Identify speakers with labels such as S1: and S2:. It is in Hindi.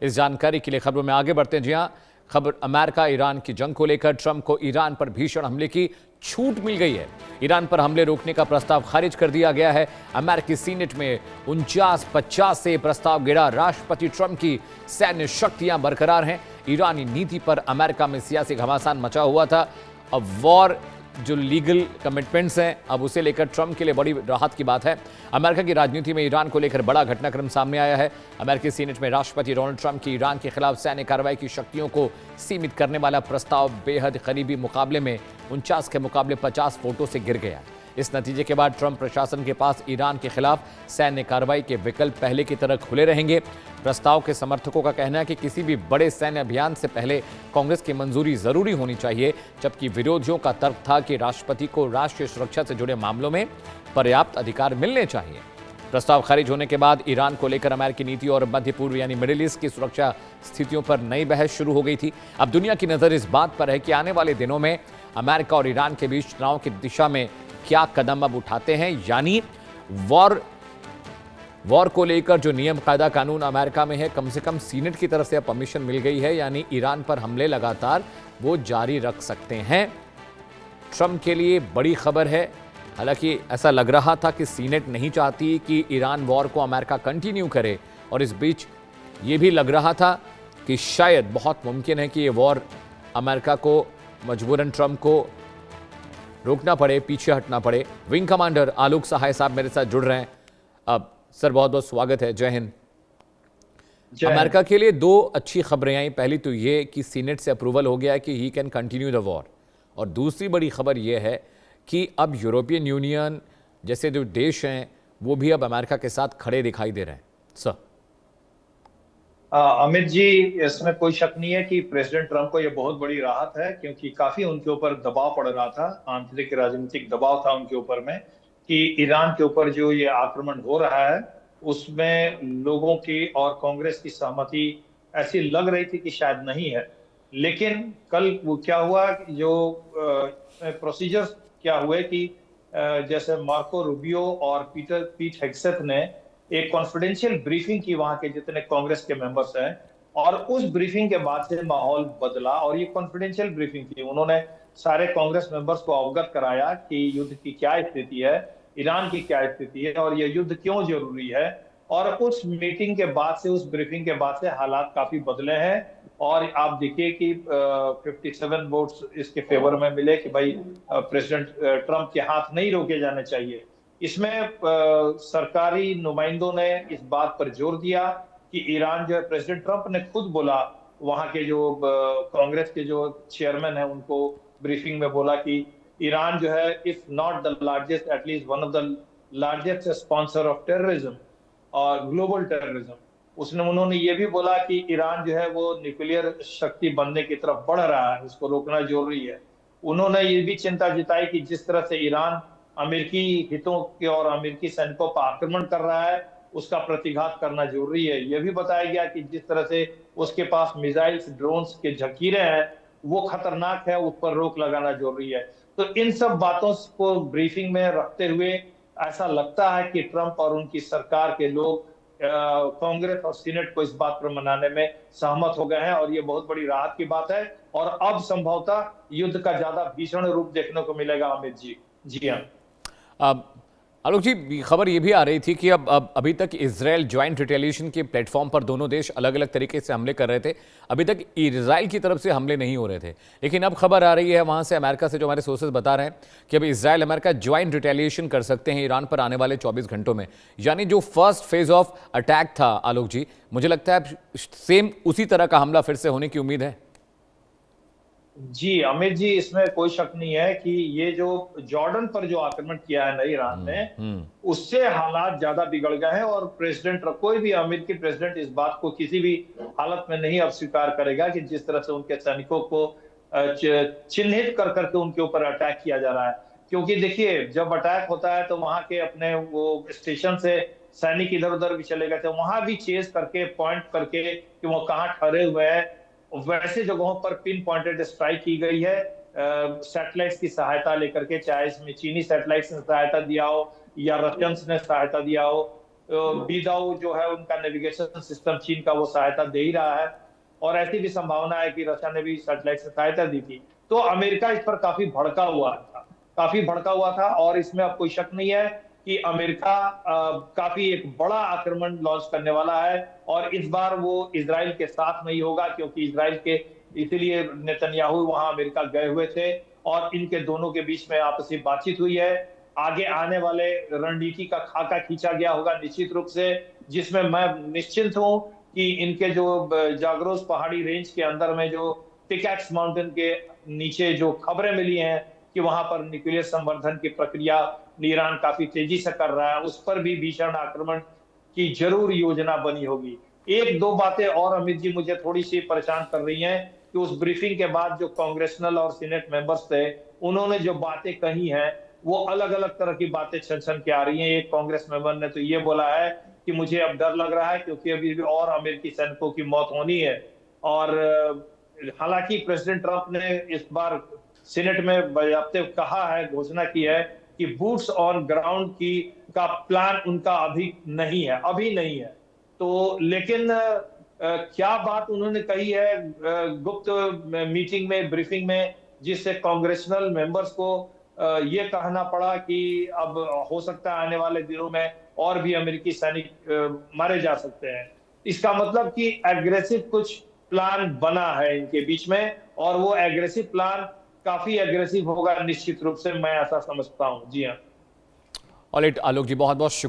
S1: इस जानकारी के लिए खबरों में आगे बढ़ते हैं। जी हां, खबर अमेरिका ईरान की जंग को लेकर ट्रंप को ईरान पर भीषण हमले की छूट मिल गई है। ईरान पर हमले रोकने का प्रस्ताव खारिज कर दिया गया है। अमेरिकी सीनेट में 49-50 से प्रस्ताव गिरा। राष्ट्रपति ट्रंप की सैन्य शक्तियां बरकरार हैं। ईरानी नीति पर अमेरिका में सियासी घमासान मचा हुआ था। अब वॉर जो लीगल कमिटमेंट्स हैं, अब उसे लेकर ट्रंप के लिए बड़ी राहत की बात है। अमेरिका की राजनीति में ईरान को लेकर बड़ा घटनाक्रम सामने आया है। अमेरिकी सीनेट में राष्ट्रपति डोनाल्ड ट्रंप की ईरान के खिलाफ सैन्य कार्रवाई की शक्तियों को सीमित करने वाला प्रस्ताव बेहद करीबी मुकाबले में 49 के मुकाबले 50 वोटों से गिर गया। इस नतीजे के बाद ट्रंप प्रशासन के पास ईरान के खिलाफ सैन्य कार्रवाई के विकल्प पहले की तरह खुले रहेंगे। प्रस्ताव के समर्थकों का कहना है कि किसी भी बड़े सैन्य अभियान से पहले कांग्रेस की मंजूरी जरूरी होनी चाहिए, जबकि विरोधियों का तर्क था कि राष्ट्रपति को राष्ट्रीय सुरक्षा से जुड़े मामलों में पर्याप्त अधिकार मिलने चाहिए। प्रस्ताव खारिज होने के बाद ईरान को लेकर अमेरिकी नीति और मध्य पूर्व यानी मिडिल ईस्ट की सुरक्षा स्थितियों पर नई बहस शुरू हो गई थी। अब दुनिया की नजर इस बात पर है कि आने वाले दिनों में अमेरिका और ईरान के बीच चुनाव की दिशा में क्या कदम अब उठाते हैं, यानी वॉर को लेकर जो नियम कायदा कानून अमेरिका में है, कम से कम सीनेट की तरफ से अब परमिशन मिल गई है, यानी ईरान पर हमले लगातार वो जारी रख सकते हैं। ट्रंप के लिए बड़ी खबर है। हालांकि ऐसा लग रहा था कि सीनेट नहीं चाहती कि ईरान वॉर को अमेरिका कंटिन्यू करे, और इस बीच ये भी लग रहा था कि शायद बहुत मुमकिन है कि ये वॉर अमेरिका को मजबूरन ट्रंप को रोकना पड़े, पीछे हटना पड़े। विंग कमांडर आलोक सहाय साहब मेरे साथ जुड़ रहे हैं। अब सर बहुत बहुत स्वागत है। जय हिंद। अमेरिका के लिए दो अच्छी खबरें आई। पहली तो ये कि सीनेट से अप्रूवल हो गया है कि he can continue the war, और दूसरी बड़ी खबर ये है कि अब यूरोपियन यूनियन जैसे जो देश हैं वो भी अब अमेरिका के साथ खड़े दिखाई दे रहे हैं। सर
S2: अमित जी, इसमें कोई शक नहीं है कि प्रेसिडेंट ट्रंप को यह बहुत बड़ी राहत है, क्योंकि काफी उनके ऊपर दबाव पड़ रहा था, आंतरिक राजनीतिक दबाव था उनके ऊपर में कि ईरान के ऊपर जो ये आक्रमण हो रहा है उसमें लोगों की और कांग्रेस की सहमति ऐसी लग रही थी कि शायद नहीं है। लेकिन कल वो क्या हुआ, जो प्रोसीजर्स क्या हुए कि जैसे मार्को रूबियो और पीट हेग्सेथ ने एक कॉन्फिडेंशियल ब्रीफिंग की वहां के जितने कांग्रेस के मेंबर्स हैं, और उस ब्रीफिंग के बाद से माहौल बदला। और ये कॉन्फिडेंशियल ब्रीफिंग थी, उन्होंने सारे कांग्रेस मेंबर्स को अवगत कराया कि युद्ध की क्या स्थिति है, ईरान की क्या स्थिति है और ये युद्ध क्यों जरूरी है। और उस मीटिंग के बाद से, उस ब्रीफिंग के बाद से हालात काफी बदले हैं। और आप देखिए कि 57 वोट्स इसके फेवर में मिले कि भाई प्रेसिडेंट ट्रंप के हाथ नहीं रोके जाने चाहिए। इसमें सरकारी नुमाइंदों ने इस बात पर जोर दिया कि ईरान जो है, प्रेसिडेंट ट्रंप ने खुद बोला, वहां के जो कांग्रेस के जो चेयरमैन है उनको ब्रीफिंग में बोला कि ईरान जो है, if not the largest, at least one of the largest sponsor of terrorism और ग्लोबल टेररिज्म। उन्होंने ये भी बोला कि ईरान जो है वो न्यूक्लियर शक्ति बनने की तरफ बढ़ रहा है, उसको रोकना जरूरी है। उन्होंने ये भी चिंता जताई कि जिस तरह से ईरान अमेरिकी हितों के और अमेरिकी सैनिकों पर आक्रमण कर रहा है, उसका प्रतिघात करना जरूरी है। यह भी बताया गया कि जिस तरह से उसके पास मिसाइल्स, ड्रोन्स के जखीरे हैं, वो खतरनाक है, उस पर रोक लगाना जरूरी है। तो इन सब बातों को ब्रीफिंग में रखते हुए ऐसा लगता है कि ट्रंप और उनकी सरकार के लोग कांग्रेस और सीनेट को इस बात पर मनाने में सहमत हो गए हैं, और ये बहुत बड़ी राहत की बात है। और अब संभवतः युद्ध का ज्यादा भीषण रूप देखने को मिलेगा। अमित जी, जी हाँ।
S1: आलोक जी, खबर ये भी आ रही थी कि अब अभी तक इजराइल ज्वाइंट रिटेलिएशन के प्लेटफॉर्म पर दोनों देश अलग अलग तरीके से हमले कर रहे थे। अभी तक इजराइल की तरफ से हमले नहीं हो रहे थे, लेकिन अब खबर आ रही है वहां से, अमेरिका से, जो हमारे सोर्सेज बता रहे हैं कि अब इजराइल अमेरिका ज्वाइंट रिटेलिएशन कर सकते हैं ईरान पर आने वाले 24 घंटों में। यानी जो फर्स्ट फेज ऑफ अटैक था आलोक जी, मुझे लगता है सेम उसी तरह का हमला फिर से होने की उम्मीद है।
S2: जी अमित जी, इसमें कोई शक नहीं है कि ये जो जॉर्डन पर जो आक्रमण किया है ना ईरान ने, उससे हालात ज्यादा बिगड़ गए हैं। और प्रेसिडेंट, कोई भी अमेरिकी प्रेसिडेंट इस बात को किसी भी हालत में नहीं अब स्वीकार करेगा कि जिस तरह से उनके सैनिकों को चिन्हित कर करके उनके ऊपर अटैक किया जा रहा है। क्योंकि देखिए, जब अटैक होता है तो वहां के अपने वो स्टेशन से सैनिक इधर उधर भी चले गए थे, वहां भी चेज करके, पॉइंट करके कि वो कहाँ ठहरे हुए हैं, वैसे जगहों पर पिन पॉइंटेड स्ट्राइक की गई है सैटेलाइट्स की सहायता लेकर के, चाहे इसमें चीनी सैटेलाइट्स ने सहायता दिया हो या रशियंस ने सहायता दिया हो। बीदाऊ जो है उनका नेविगेशन सिस्टम चीन का वो सहायता दे ही रहा है, और ऐसी भी संभावना है कि रशिया ने भी सैटेलाइट से सहायता दी थी। तो अमेरिका इस पर काफी भड़का हुआ था, और इसमें अब कोई शक नहीं है कि अमेरिका काफी एक बड़ा आक्रमण लॉन्च करने वाला है, और इस बार वो इजराइल के साथ नहीं होगा, क्योंकि इजराइल के इसीलिए नेतन्याहू वहां अमेरिका गए हुए थे, और इनके दोनों के बीच में आपसी बातचीत हुई है। आगे आने वाले रणनीति का खाका खींचा गया होगा निश्चित रूप से, जिसमें मैं निश्चिंत हूं कि इनके जो जागरोस पहाड़ी रेंज के अंदर में जो पिकैक्स माउंटेन के नीचे जो खबरें मिली हैं कि वहां पर न्यूक्लियर संवर्धन की प्रक्रिया ईरान काफी तेजी से कर रहा है, उस पर भी भीषण आक्रमण की जरूर योजना बनी होगी। एक दो बातें और अमित जी मुझे थोड़ी सी परेशान कर रही हैं कि उस ब्रीफिंग के बाद जो कांग्रेसनल और सीनेट मेंबर्स थे, उन्होंने जो बातें कही हैं वो अलग अलग तरह की बातें छन छन के आ रही हैं। एक कांग्रेस मेंबर ने तो ये बोला है कि मुझे अब डर लग रहा है क्योंकि अभी भी और अमेरिकी सैनिकों की मौत होनी है, और हालांकि प्रेसिडेंट ट्रंप ने इस बार सीनेट में बाकायदे कहा है, घोषणा की है कि बूट्स ऑन ग्राउंड की का प्लान उनका अभी नहीं है। तो लेकिन क्या बात उन्होंने कही है गुप्त मीटिंग में, ब्रीफिंग में, जिससे कांग्रेसनल मेंबर्स को ये कहना पड़ा कि अब हो सकता है आने वाले दिनों में और भी अमेरिकी सैनिक मारे जा सकते हैं। इसका मतलब कि एग्रेसिव कुछ प्लान बना है इनके बीच में, और वो एग्रेसिव प्लान काफी एग्रेसिव होगा निश्चित रूप से, मैं ऐसा समझता हूं। जी हाँ।
S1: ऑलराइट आलोक जी, बहुत बहुत शुक्रिया।